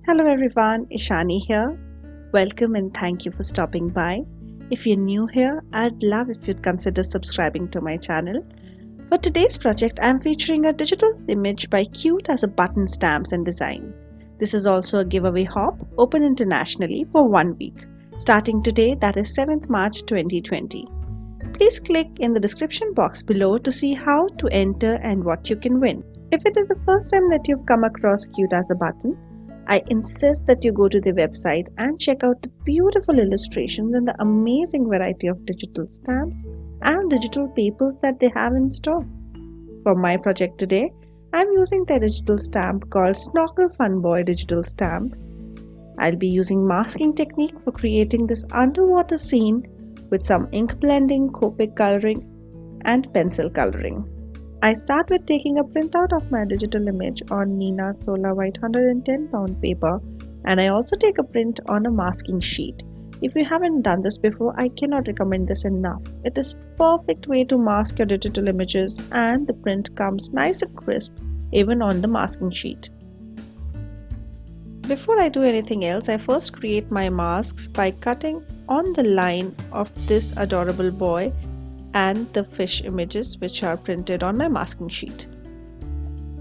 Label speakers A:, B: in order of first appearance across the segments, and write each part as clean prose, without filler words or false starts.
A: Hello everyone, Ishani here. Welcome and thank you for stopping by. If you're new here, I'd love if you'd consider subscribing to my channel. For today's project, I'm featuring a digital image by Cute as a button stamps and design. This is also a giveaway hop open internationally for 1 week, starting today, that is 7th March 2020. Please click in the description box below to see how to enter and what you can win. If it is the first time that you've come across Cute as a button, I insist that you go to the website and check out the beautiful illustrations and the amazing variety of digital stamps and digital papers that they have in store. For my project today, I'm using their digital stamp called Snorkle Funboy Digital Stamp. I'll be using masking technique for creating this underwater scene with some ink blending, Copic coloring and pencil coloring. I start with taking a printout of my digital image on Nina Solar White 110 pound paper, and I also take a print on a masking sheet. If you haven't done this before, I cannot recommend this enough. It is perfect way to mask your digital images and the print comes nice and crisp even on the masking sheet. Before I do anything else, I first create my masks by cutting on the line of this adorable boy and the fish images which are printed on my masking sheet.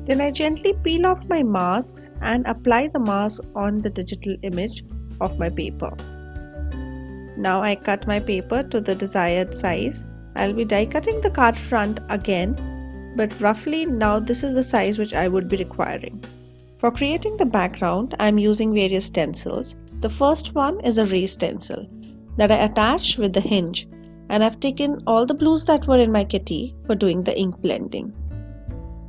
A: Then I gently peel off my masks and apply the mask on the digital image of my paper. Now I cut my paper to the desired size. I'll be die cutting the card front again, but roughly now this is the size which I would be requiring. For creating the background, I'm using various stencils. The first one is a raised stencil that I attach with the hinge, and I've taken all the blues that were in my kitty for doing the ink blending.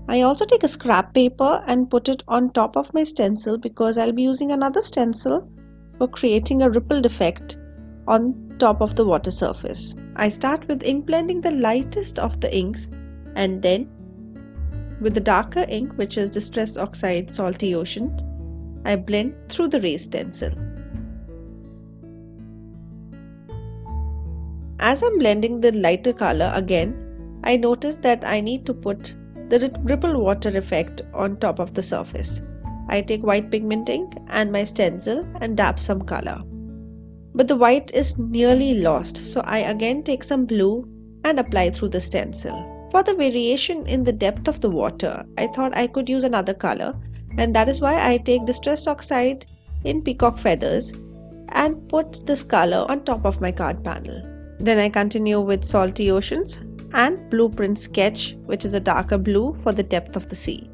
A: I also take a scrap paper and put it on top of my stencil because I'll be using another stencil for creating a rippled effect on top of the water surface. I start with ink blending the lightest of the inks, and then with the darker ink, which is distressoxides salty ocean, I blend through the raised stencil. As I'm blending the lighter color again, I notice that I need to put the ripple water effect on top of the surface. I take white pigment ink and my stencil and dab some color. But the white is nearly lost, so I again take some blue and apply through the stencil. For the variation in the depth of the water, I thought I could use another color, and that is why I take distress oxide in peacock feathers and put this color on top of my card panel. Then I continue with salty oceans and blueprint sketch, which is a darker blue for the depth of the sea.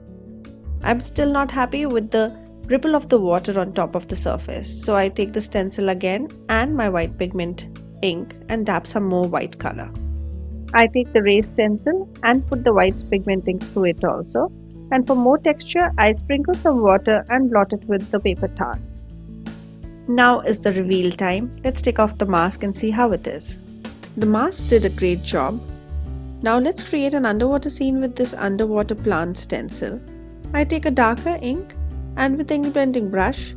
A: I'm still not happy with the ripple of the water on top of the surface, so I take the stencil again and my white pigment ink and dab some more white color. I take the raised stencil and put the white pigment ink through it also, and for more texture I sprinkle some water and blot it with the paper towel. Now is the reveal time. Let's take off the mask and see how it is. The mask did a great job. Now let's create an underwater scene with this underwater plant stencil. I take a darker ink and with ink blending brush,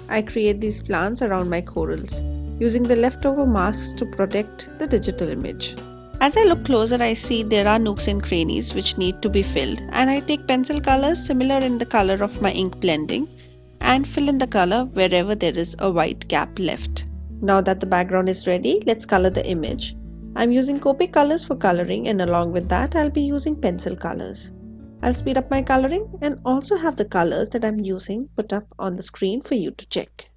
A: I create these plants around my corals, using the leftover masks to protect the digital image. As I look closer, I see there are nooks and crannies which need to be filled, and I take pencil colors similar in the color of my ink blending and fill in the color wherever there is a white gap left. Now that the background is ready, let's color the image. I'm using Copic colors for coloring, and along with that I'll be using pencil colors. I'll speed up my coloring and also have the colors that I'm using put up on the screen for you to check.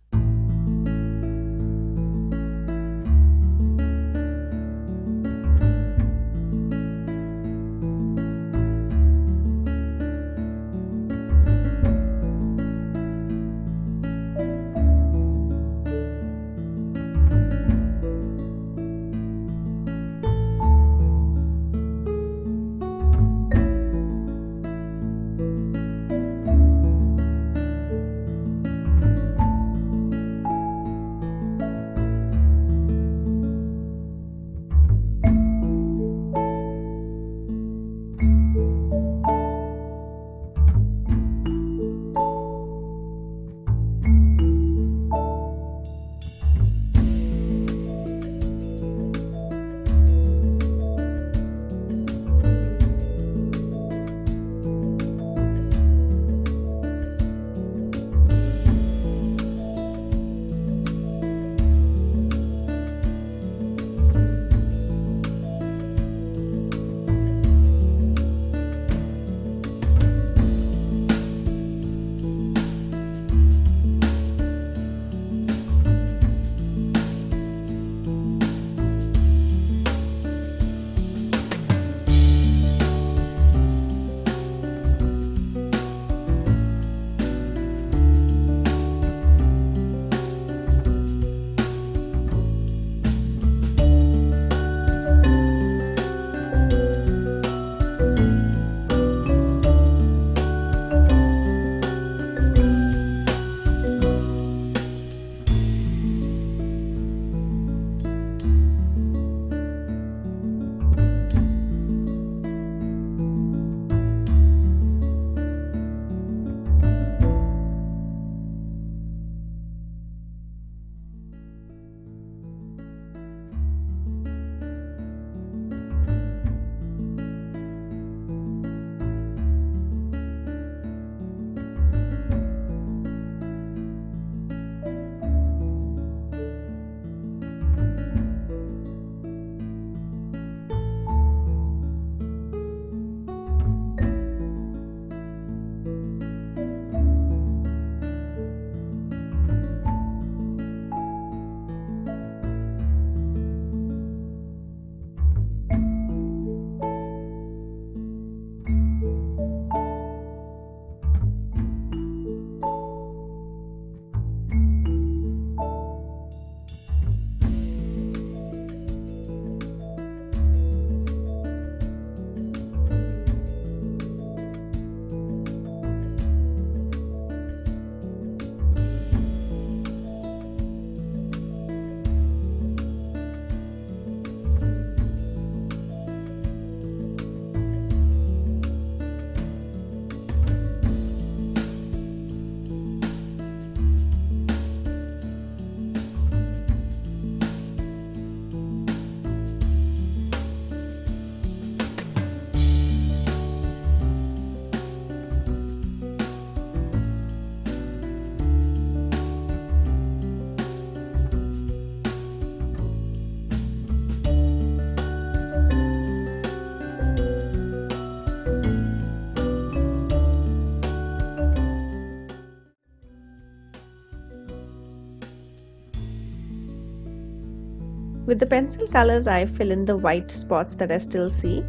A: With the pencil colors, I fill in the white spots that I still see,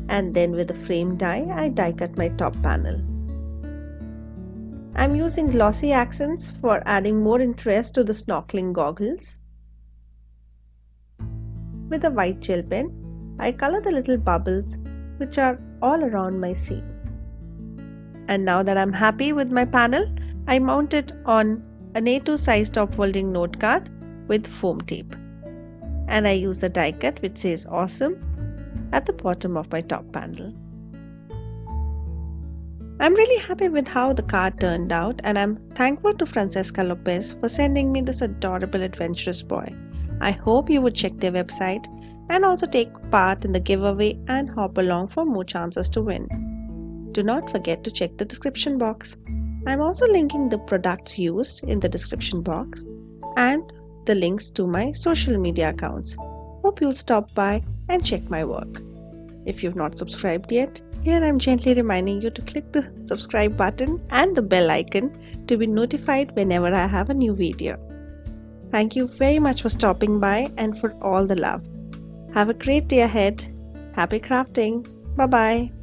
A: and then with the frame die, I die cut my top panel. I'm using glossy accents for adding more interest to the snorkeling goggles. With a white gel pen, I color the little bubbles which are all around my scene. And now that I'm happy with my panel, I mount it on an A2 size top folding note card with foam tape. And I use the die cut which says awesome at the bottom of my top panel. I'm really happy with how the card turned out, and I'm thankful to Francesca Lopez for sending me this adorable adventurous boy. I hope you would check their website and also take part in the giveaway and hop along for more chances to win. Do not forget to check the description box. I'm also linking the products used in the description box and the links to my social media accounts. Hope you'll stop by and check my work. If you've not subscribed yet, here I'm gently reminding you to click the subscribe button and the bell icon to be notified whenever I have a new video. Thank you very much for stopping by and for all the love. Have a great day ahead. Happy crafting. Bye-bye.